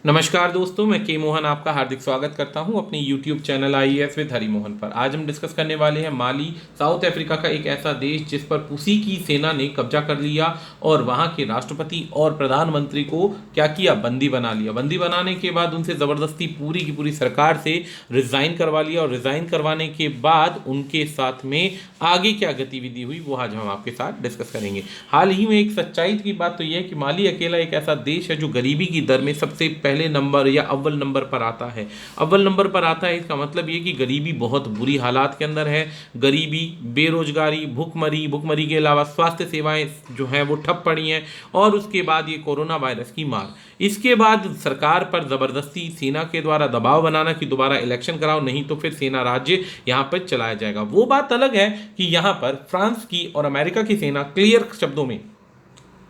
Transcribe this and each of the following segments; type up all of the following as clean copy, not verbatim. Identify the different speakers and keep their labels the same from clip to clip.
Speaker 1: नमस्कार दोस्तों, मैं के मोहन आपका हार्दिक स्वागत करता हूं अपने YouTube चैनल IAS विद हरी मोहन पर। आज हम डिस्कस करने वाले हैं माली, साउथ अफ्रीका का एक ऐसा देश जिस पर उसी की सेना ने कब्जा कर लिया और वहां के राष्ट्रपति और प्रधानमंत्री को क्या किया, बंदी बना लिया। बंदी बनाने के बाद उनसे ज़बरदस्ती पूरी की पूरी सरकार से रिज़ाइन करवा लिया और रिज़ाइन करवाने के बाद उनके साथ में आगे क्या गतिविधि हुई वो आज हम आपके साथ डिस्कस करेंगे। हाल ही में एक सच्चाई की बात तो यह है कि माली अकेला एक ऐसा देश है जो गरीबी की दर में सबसे पहले नंबर या अव्वल नंबर पर आता है। अव्वल नंबर पर आता है, इसका मतलब ये कि गरीबी बहुत बुरी हालात के अंदर है। गरीबी, बेरोजगारी, भुखमरी के अलावा स्वास्थ्य सेवाएं जो हैं वो ठप पड़ी हैं और उसके बाद ये कोरोना वायरस की मार। इसके बाद सरकार पर ज़बरदस्ती सेना के द्वारा दबाव बनाना कि दोबारा इलेक्शन कराओ, नहीं तो फिर सेना राज्य यहाँ पर चलाया जाएगा। वो बात अलग है कि यहाँ पर फ्रांस की और अमेरिका की सेना क्लियर शब्दों में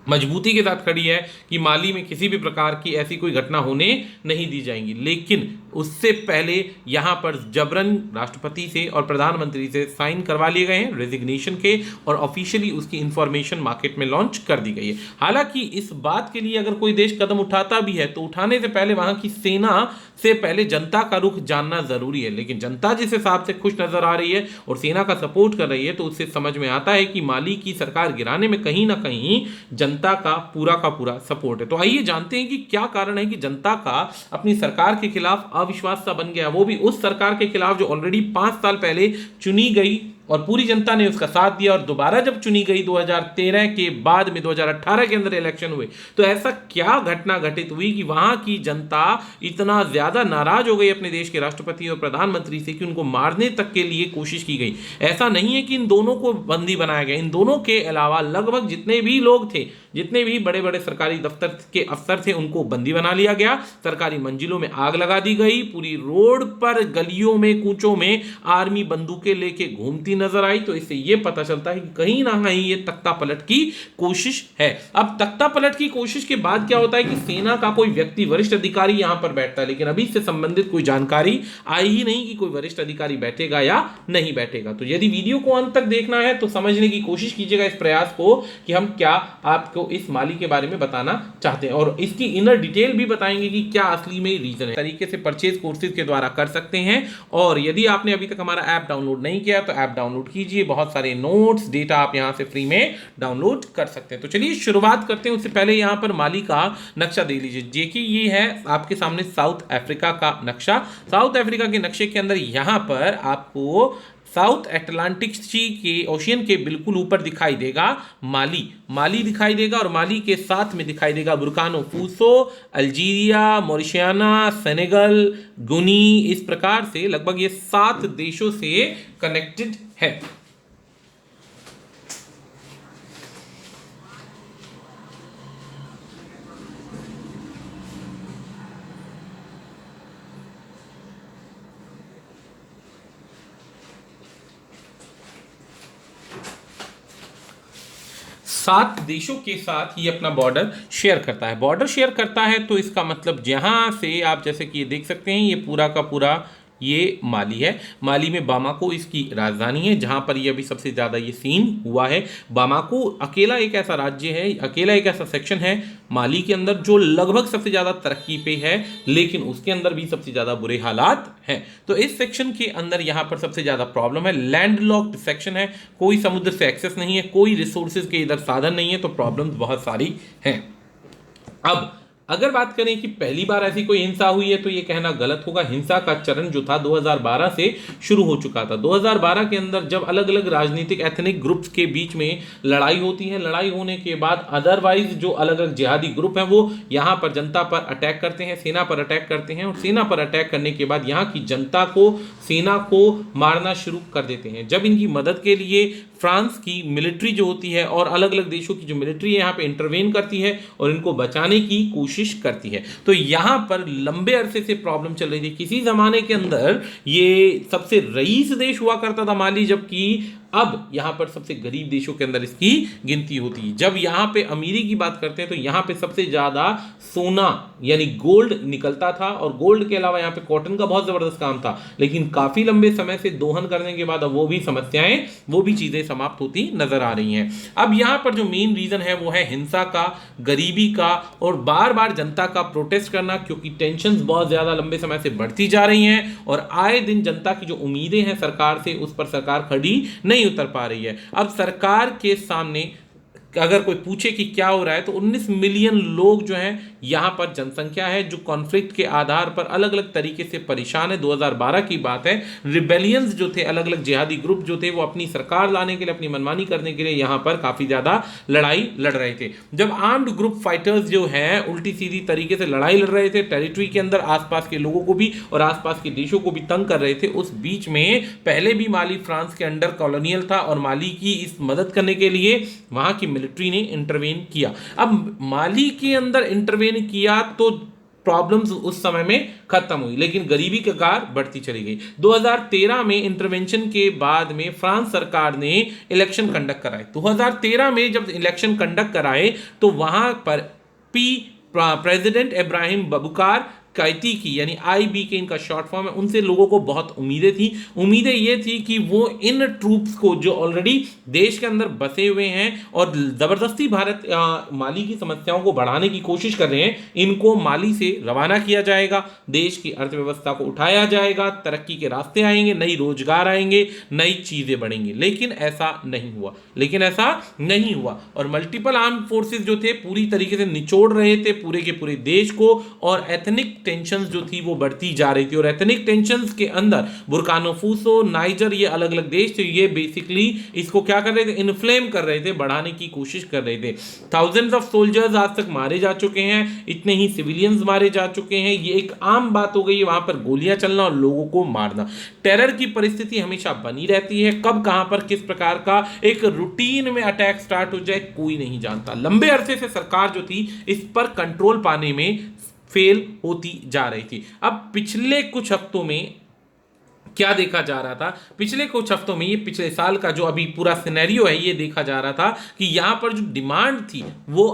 Speaker 1: मजबूती के साथ खड़ी है कि माली में किसी भी प्रकार की ऐसी कोई घटना होने नहीं दी जाएंगी। लेकिन उससे पहले यहां पर जबरन राष्ट्रपति से और प्रधानमंत्री से साइन करवा लिए गए हैं रेजिग्नेशन के और ऑफिशियली उसकी इंफॉर्मेशन मार्केट में लॉन्च कर दी गई है। हालांकि इस बात के लिए अगर कोई देश कदम उठाता भी है तो उठाने से पहले वहां की सेना से पहले जनता का रुख जानना जरूरी है। लेकिन जनता जिस हिसाब से खुश नजर आ रही है और सेना का सपोर्ट कर रही है तो उससे समझ में आता है कि माली की सरकार गिराने में कहीं ना कहीं जनता का पूरा सपोर्ट है। तो आइए जानते हैं कि क्या कारण है कि जनता का अपनी सरकार के खिलाफ अविश्वास सा बन गया, वो भी उस सरकार के खिलाफ जो ऑलरेडी 5 साल पहले चुनी गई और पूरी जनता ने उसका साथ दिया। और दोबारा जब चुनी गई 2013 के बाद में 2018 के अंदर इलेक्शन हुए तो ऐसा क्या घटना घटित हुई कि वहां की जनता इतना ज्यादा नाराज हो गई अपने देश के राष्ट्रपति और प्रधानमंत्री से कि उनको मारने तक के लिए कोशिश की गई। ऐसा नहीं है कि इन दोनों को बंदी बनाया गया, इन दोनों के अलावा लगभग जितने भी लोग थे, जितने भी बड़े बड़े सरकारी दफ्तर के अफसर थे, उनको बंदी बना लिया गया। सरकारी मंजिलों में आग लगा दी गई, पूरी रोड पर गलियों में कूचों में आर्मी बंदूकें लेके घूमती नजर आई। तो इससे यह पता चलता है कि कहीं ना कहीं ये तख्ता पलट की कोशिश है। अब तख्ता पलट की कोशिश के बाद क्या होता है कि सेना का कोई व्यक्ति, वरिष्ठ अधिकारी यहां पर बैठता है, लेकिन अभी इससे संबंधित कोई जानकारी आई ही नहीं कि कोई वरिष्ठ अधिकारी बैठेगा या नहीं बैठेगा। तो यदि वीडियो को अंत तक देखना है तो समझने की कोशिश कीजिएगा इस प्रयास को कि हम क्या आपको इस माली के बारे में बताना चाहते हैं और इसकी इनर डिटेल भी बताएंगे कि क्या असली में रीजन है। तरीके से परचेज कोर्सेज के द्वारा कर सकते हैं। और यदि आपने अभी तक हमारा ऐप डाउनलोड नहीं किया तो ऐप डाउनलोड कीजिए। बहुत सारे नोट्स, डेटा आप यहां से फ्री में डाउनलोड कर सकते हैं। तो चलिए शुरुआत करते हैं। उससे पहले यहां पर माली का नक्शा देख लीजिए। देखिए ये है आपके सामने साउथ अफ्रीका का नक्शा। साउथ अफ्रीका के नक्शे के अंदर यहां पर आपको साउथ अटलांटिक सी के ओशियन के बिल्कुल ऊपर दिखाई देगा माली दिखाई देगा और माली के साथ में दिखाई देगा बुर्किना फासो, अल्जीरिया, मॉरिशियाना, सेनेगल, गुनी। इस प्रकार से लगभग ये 7 देशों से कनेक्टेड है। 7 देशों के साथ ये अपना बॉर्डर शेयर करता है। बॉर्डर शेयर करता है तो इसका मतलब जहां से आप जैसे कि ये देख सकते हैं, ये पूरा का पूरा ये माली है। माली में बामाको इसकी राजधानी है जहां पर ये अभी सबसे ज़्यादा ये सीन हुआ है। बामाको अकेला एक ऐसा राज्य है, अकेला एक ऐसा सेक्शन है माली के अंदर जो लगभग सबसे ज़्यादा तरक्की पे है, लेकिन उसके अंदर भी सबसे ज़्यादा बुरे हालात हैं। तो इस सेक्शन के अंदर यहाँ पर सबसे ज़्यादा प्रॉब्लम है, लैंड लॉक्ड सेक्शन है, कोई समुद्र से एक्सेस नहीं है, कोई रिसोर्सेज के इधर साधन नहीं है, तो प्रॉब्लम्स बहुत सारी हैं। अब अगर बात करें कि पहली बार ऐसी कोई हिंसा हुई है तो ये कहना गलत होगा। हिंसा का चरण जो था 2012 से शुरू हो चुका था। 2012 के अंदर जब अलग अलग राजनीतिक एथनिक ग्रुप्स के बीच में लड़ाई होती है, लड़ाई होने के बाद अदरवाइज जो अलग अलग जिहादी ग्रुप हैं वो यहाँ पर जनता पर अटैक करते हैं, सेना पर अटैक करते हैं और सेना पर अटैक करने के बाद यहाँ की जनता को, सेना को मारना शुरू कर देते हैं। जब इनकी मदद के लिए फ्रांस की मिलिट्री जो होती है और अलग अलग देशों की जो मिलिट्री है यहाँ पे इंटरवेन करती है और इनको बचाने की कोशिश करती है। तो यहाँ पर लंबे अरसे से प्रॉब्लम चल रही थी। किसी जमाने के अंदर ये सबसे रईस देश हुआ करता था माली, जबकि अब यहां पर सबसे गरीब देशों के अंदर इसकी गिनती होती है। जब यहां पे अमीरी की बात करते हैं तो यहां पे सबसे ज्यादा सोना यानी गोल्ड निकलता था, और गोल्ड के अलावा यहां पे कॉटन का बहुत जबरदस्त काम था, लेकिन काफी लंबे समय से दोहन करने के बाद अब वो भी समस्याएं, वो भी चीजें समाप्त होती नजर आ रही हैं। अब यहां पर जो मेन रीजन है वो है हिंसा का, गरीबी का, और बार बार जनता का प्रोटेस्ट करना, क्योंकि टेंशन बहुत ज्यादा लंबे समय से बढ़ती जा रही हैं और आए दिन जनता की जो उम्मीदें हैं सरकार से, उस पर सरकार खड़ी नहीं उतर पा रही है। अब सरकार के सामने अगर कोई पूछे कि क्या हो रहा है, तो 19 मिलियन लोग जो हैं यहां पर जनसंख्या है जो कॉन्फ्लिक्ट के आधार पर अलग अलग तरीके से परेशान है। 2012 की बात है, रिबेलियंस जो थे, अलग अलग जिहादी ग्रुप जो थे, वो अपनी सरकार लाने के लिए, अपनी मनमानी करने के लिए यहां पर काफी ज्यादा लड़ाई लड़ रहे थे। जब आर्म्ड ग्रुप फाइटर्स जो हैं उल्टी सीधी तरीके से लड़ाई लड़ रहे थे, टेरिटरी के अंदर आसपास के लोगों को भी और आसपास के देशों को भी तंग कर रहे थे, उस बीच में पहले भी माली फ्रांस के अंडर कॉलोनियल था और माली की इस मदद करने के लिए वहां की मिलिट्री ने इंटरवेन किया। अब माली के अंदर इंटरवेन किया तो प्रॉब्लम्स उस समय में खत्म हुई, लेकिन गरीबी की कगार बढ़ती चली गई। 2013 में इंटरवेंशन के बाद में फ्रांस सरकार ने इलेक्शन कंडक्ट कराए। 2013 में जब इलेक्शन कंडक्ट कराए तो वहां पर प्रेसिडेंट इब्राहिम बबुकार कैती की, यानी आईबी के इनका शॉर्ट फॉर्म है, उनसे लोगों को बहुत उम्मीदें थी। उम्मीदें ये थी कि वो इन ट्रूप्स को जो ऑलरेडी देश के अंदर बसे हुए हैं और जबरदस्ती भारत माली की समस्याओं को बढ़ाने की कोशिश कर रहे हैं, इनको माली से रवाना किया जाएगा, देश की अर्थव्यवस्था को उठाया जाएगा, तरक्की के रास्ते आएंगे, नई रोजगार आएंगे, नई चीजें बढ़ेंगी। लेकिन ऐसा नहीं हुआ और मल्टीपल आर्म फोर्सेस जो थे पूरी तरीके से निचोड़ रहे थे पूरे के पूरे देश को, और एथनिक टेंशंस जो थी वो बढ़ती जा रही थी। और एथनिक टेंशंस के अंदर बुर्किना फासो, नाइजर, ये अलग अलग देश थे, ये बेसिकली इसको क्या कर रहे थे, इन्फ्लेम कर रहे थे, बढ़ाने की कोशिश कर रहे थे। थाउजेंड्स ऑफ सोल्जर्स आज तक मारे जा चुके हैं, इतने ही सिविलियंस मारे जा चुके हैं, ये एक आम बात हो गई है वहां पर गोलियां चलना और लोगों को मारना। टेरर की परिस्थिति हमेशा बनी रहती है, कब कहां पर किस प्रकार का एक रूटीन में अटैक स्टार्ट हो जाए कोई नहीं जानता। लंबे अरसे से सरकार जो थी इस पर कंट्रोल पाने में फेल होती जा रही थी। अब पिछले कुछ हफ्तों में क्या देखा जा रहा था, पिछले कुछ हफ्तों में, ये पिछले साल का जो अभी पूरा सिनेरियो है, ये देखा जा रहा था कि यहां पर जो डिमांड थी वो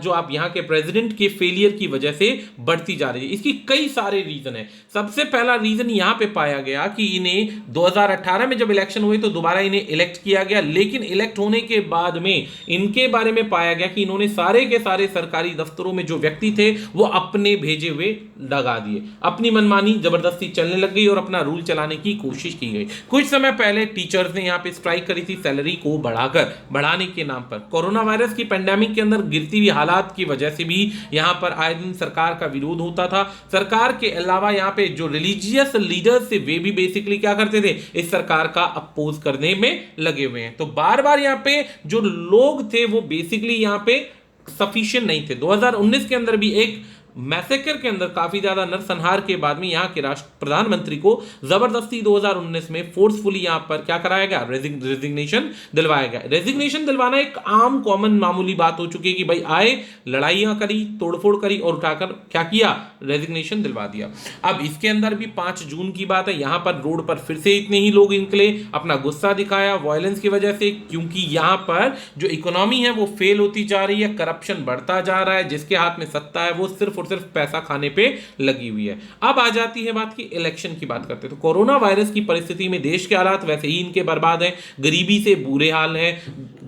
Speaker 1: जो आप यहां के प्रेसिडेंट के फेलियर की वजह से बढ़ती जा रही है। इसकी कई सारे रीजन है। सबसे पहला रीजन यहां पे पाया गया कि इन्हें 2018 में जब इलेक्शन हुए तो दोबारा इन्हें इलेक्ट किया गया, लेकिन इलेक्ट होने के बाद में इनके बारे में पाया गया कि इन्होंने सारे के सारे सरकारी दफ्तरों में जो व्यक्ति थे वो अपने भेजे हुए लगा दिए, अपनी मनमानी जबरदस्ती चलने लग गई और अपना रूल चलाने की कोशिश की गई। कुछ समय पहले टीचर्स ने यहां पे स्ट्राइक करी थी सैलरी को बढ़ाने के नाम पर। कोरोना वायरस की पेंडेमिक के अंदर गिरती हुई हालात की वजह से भी यहां पर आए दिन सरकार का विरोध होता था। सरकार के अलावा यहां पे जो रिलीजियस लीडर्स थे वे भी बेसिकली क्या करते थे, इस सरकार का अपोज करने में लगे हुए हैं। तो बार बार यहां पे जो लोग थे वो बेसिकली यहां पे सफिशिएंट नहीं थे। 2019 के अंदर भी एक मैसेकर के अंदर काफी ज्यादा नरसंहार के बाद में यहां के राष्ट्र प्रधानमंत्री को जबरदस्ती 2019 में फोर्सफुली यहां पर क्या कराया गया, रेजिग्नेशन दिलवाया गया। रेजिग्नेशन दिलवाना एक आम कॉमन मामूली बात हो चुकी है कि भाई आए, लड़ाइयां करी, तोड़फोड़ करी और उठाकर क्या किया, रेजिग्नेशन दिलवा दिया। अब इसके अंदर भी 5 जून की बात है, यहां पर रोड पर फिर से इतने ही लोग निकले, अपना गुस्सा दिखाया वायलेंस की वजह से, क्योंकि यहां पर जो इकोनॉमी है वो फेल होती जा रही है, करप्शन बढ़ता जा रहा है, जिसके हाथ में सत्ता है वो सिर्फ सिर्फ पैसा खाने पे लगी हुई है। अब आ जाती है बात की इलेक्शन की बात करते हैं तो कोरोना वायरस की परिस्थिति में देश के हालात वैसे ही इनके बर्बाद हैं, गरीबी से बुरे हाल हैं,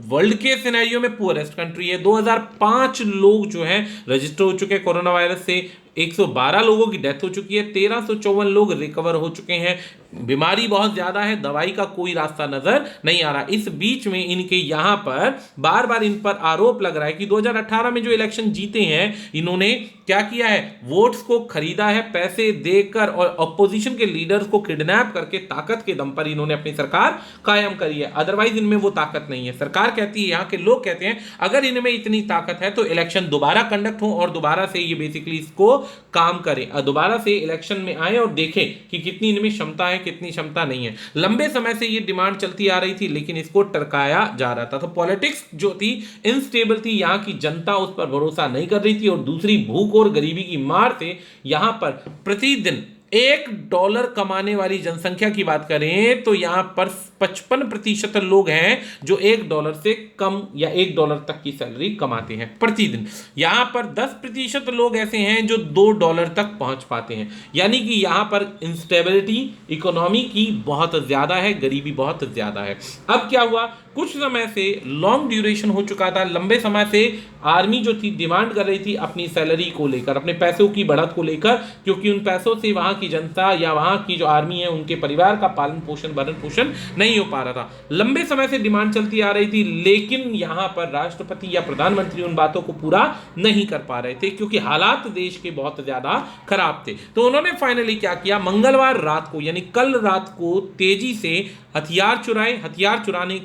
Speaker 1: वर्ल्ड के सिनेरियो में पुअरेस्ट कंट्री है। 2005 लोग जो हैं रजिस्टर हो चुके हैं कोरोना वायरस से, 112 लोगों की डेथ हो चुकी है, 1354 लोग रिकवर हो चुके हैं। बीमारी बहुत ज्यादा है, दवाई का कोई रास्ता नजर नहीं आ रहा। इस बीच में इनके यहां पर बार बार इन पर आरोप लग रहा है कि 2018 में जो इलेक्शन जीते हैं इन्होंने क्या किया है, वोट्स को खरीदा है पैसे देकर और अपोजिशन के लीडर्स को किडनैप करके ताकत के दम पर इन्होंने अपनी सरकार कायम करी है। अदरवाइज इनमें वो ताकत नहीं है। सरकार कहती है, यहां के लोग कहते हैं अगर इनमें इतनी ताकत है तो इलेक्शन दोबारा कंडक्ट हो और दोबारा से ये बेसिकली इसको काम करें, दोबारा से इलेक्शन में आए और देखें कि कितनी इनमें क्षमता है, कितनी क्षमता नहीं है। लंबे समय से ये डिमांड चलती आ रही थी लेकिन इसको टरकाया जा रहा था। तो पॉलिटिक्स जो थी इनस्टेबल थी, यहां की जनता उस पर भरोसा नहीं कर रही थी और दूसरी भूख और गरीबी की मार से यहां पर प्रतिदिन $1 कमाने वाली जनसंख्या की बात करें तो यहां पर 55% लोग हैं जो $1 से कम या $1 तक की सैलरी कमाते हैं प्रतिदिन। यहां पर 10% लोग ऐसे हैं जो $2 तक पहुंच पाते हैं। यानी कि यहां पर इंस्टेबिलिटी इकोनॉमी की बहुत ज्यादा है, गरीबी बहुत ज्यादा है। अब क्या हुआ, कुछ समय से लॉन्ग ड्यूरेशन हो चुका था, लंबे समय से आर्मी जो थी डिमांड कर रही थी अपनी सैलरी को लेकर, अपने पैसों की बढ़त को लेकर, क्योंकि उन पैसों से वहां की जनता या वहां की जो आर्मी है उनके परिवार का पालन पोषण भरण पोषण नहीं हो पा रहा था। लंबे समय से डिमांड चलती आ रही थी, लेकिन यहां पर राष्ट्रपति या प्रधानमंत्री उन बातों को पूरा नहीं कर पा रहे थे क्योंकि हालात देश के बहुत ज्यादा खराब थे। तो उन्होंने फाइनली क्या किया, मंगलवार रात को यानी कल रात को तेजी से हथियार चुराए। हथियार चुराने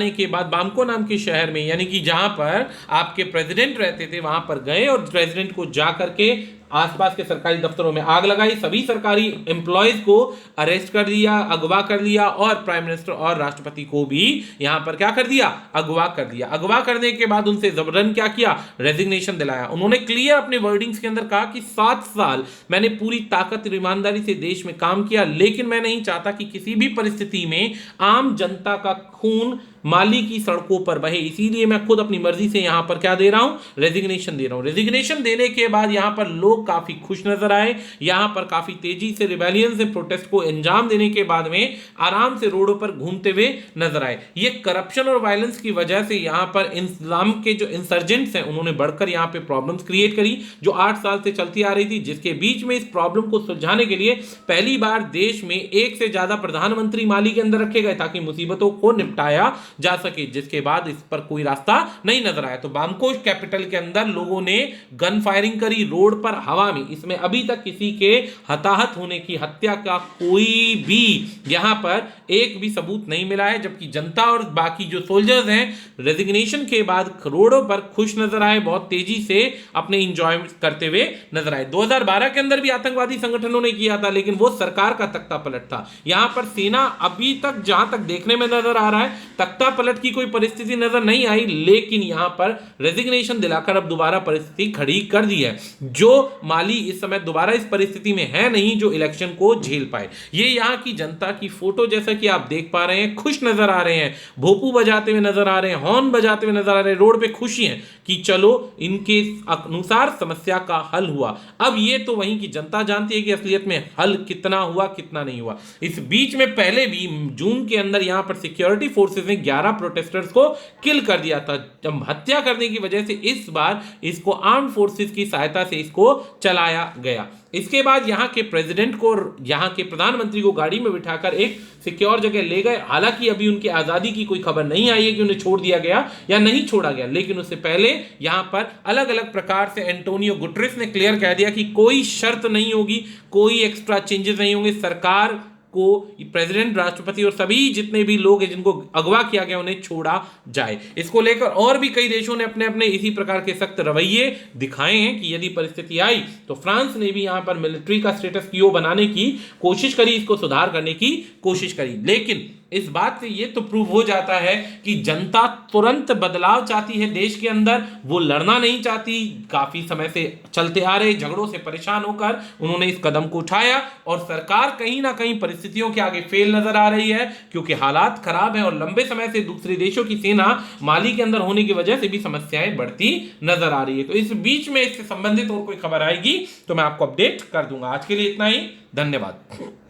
Speaker 1: के बाद बामको नाम के शहर में, यानी कि जहां पर आपके प्रेसिडेंट रहते थे, वहां पर गए और प्रेसिडेंट को जा करके आसपास के सरकारी दफ्तरों में आग लगाई। सभी सरकारी एम्प्लॉयज को अरेस्ट कर लिया, अगवा कर लिया और प्राइम मिनिस्टर और राष्ट्रपति को भी यहां पर क्या कर दिया, अगवा कर दिया। अगवा करने के बाद उनसे जबरन क्या किया, रेजिग्नेशन दिलाया। उन्होंने क्लियर अपने वर्डिंग्स के अंदर कहा कि 7 साल मैंने पूरी ताकत और ईमानदारी से देश में काम किया, लेकिन मैं नहीं चाहता कि किसी भी परिस्थिति में आम जनता का खून माली की सड़कों पर बहे, इसीलिए मैं खुद अपनी मर्जी से यहां पर क्या दे रहा हूं, रेजिग्नेशन दे रहा हूं। रेजिग्नेशन देने के बाद यहां पर लोग काफी खुश नजर आए। यहां पर काफी तेजी से रिबेलियन से प्रोटेस्ट को अंजाम देने के बाद में आराम से रोडों पर घूमते हुए नजर आए। ये करप्शन और वायलेंस की वजह से यहां पर इस्लाम के जो इंसर्जेंट्स हैं उन्होंने बढ़कर यहां पे प्रॉब्लम्स क्रिएट करी जो 8 साल से चलती आ रही थी, जिसके बीच में इस प्रॉब्लम को सुलझाने के लिए पहली बार देश में एक से ज्यादा प्रधानमंत्री माली के अंदर रखे गए ताकि मुसीबतों को निपटाया जा सके, जिसके बाद इस पर कोई रास्ता नहीं नजर आया। तो बामको कैपिटल के अंदर लोगों ने गन फायरिंग करी रोड पर, हवा में। इसमें अभी तक किसी के हताहत होने की, हत्या का कोई भी यहां पर एक भी सबूत नहीं मिला है, जबकि जनता और बाकी जो सोल्जर्स हैं रेजिग्नेशन के बाद रोडों पर खुश नजर आए, बहुत तेजी से अपने इंजॉय करते हुए नजर आए। 2012 के अंदर भी आतंकवादी संगठनों ने किया था, लेकिन वो सरकार का तख्ता पलट था। यहां पर सेना अभी तक जहां तक देखने में नजर आ रहा है तख्ता पलट की कोई परिस्थिति नजर नहीं आई, लेकिन यहां पर रेजिग्नेशन दिलाकर अब दोबारा परिस्थिति खड़ी कर दी है। जो माली इस समय दोबारा इस परिस्थिति में है नहीं जो इलेक्शन को झेल पाए। ये यहां की जनता की फोटो जैसा कि आप देख पा रहे हैं, खुश नजर आ रहे हैं, भोपू बजाते हुए नजर आ रहे हैं, हॉर्न बजाते हुए नजर आ रहे हैं, रोड पे खुशी है कि चलो इनके अनुसार समस्या का हल हुआ। अब ये तो वहीं की जनता जानती है कि असलियत में हल कितना हुआ कितना नहीं हुआ। इस बीच में पहले भी जून के अंदर यहां पर सिक्योरिटी फोर्सेस ने 11 प्रोटेस्टर्स को किल कर दिया था। जब हत्या करने की वजह से इस बार इसको आर्म फोर्सेस की सहायता से इसको चलाया गया। इसके बाद यहां के प्रेसिडेंट को, यहां के प्रधानमंत्री को गाड़ी में बिठाकर एक सिक्योर जगह ले गए। हालांकि अभी उनकी आजादी की कोई खबर नहीं आई है कि उन्हें छोड़ दिया गया या नहीं छोड़ा गया, लेकिन उससे पहले यहां पर अलग अलग प्रकार से एंटोनियो गुटेरेस ने क्लियर कह दिया कि कोई शर्त नहीं होगी, कोई एक्स्ट्रा चेंजेस नहीं होंगे, सरकार को प्रेसिडेंट, राष्ट्रपति और सभी जितने भी लोग हैं जिनको अगवा किया गया उन्हें छोड़ा जाए। इसको लेकर और भी कई देशों ने अपने अपने इसी प्रकार के सख्त रवैये दिखाए हैं कि यदि परिस्थिति आई तो फ्रांस ने भी यहां पर मिलिट्री का स्टेटस क्यू बनाने की कोशिश करी, इसको सुधार करने की कोशिश करी। लेकिन इस बात से ये तो प्रूव हो जाता है कि जनता तुरंत बदलाव चाहती है देश के अंदर, वो लड़ना नहीं चाहती। काफी समय से चलते आ रहे झगड़ों से परेशान होकर उन्होंने इस कदम को उठाया और सरकार कहीं ना कहीं परिस्थितियों के आगे फेल नजर आ रही है क्योंकि हालात खराब है और लंबे समय से दूसरे देशों की सेना माली के अंदर होने की वजह से भी समस्याएं बढ़ती नजर आ रही है। तो इस बीच में इससे संबंधित और कोई खबर आएगी तो मैं आपको अपडेट कर दूंगा। आज के लिए इतना ही, धन्यवाद।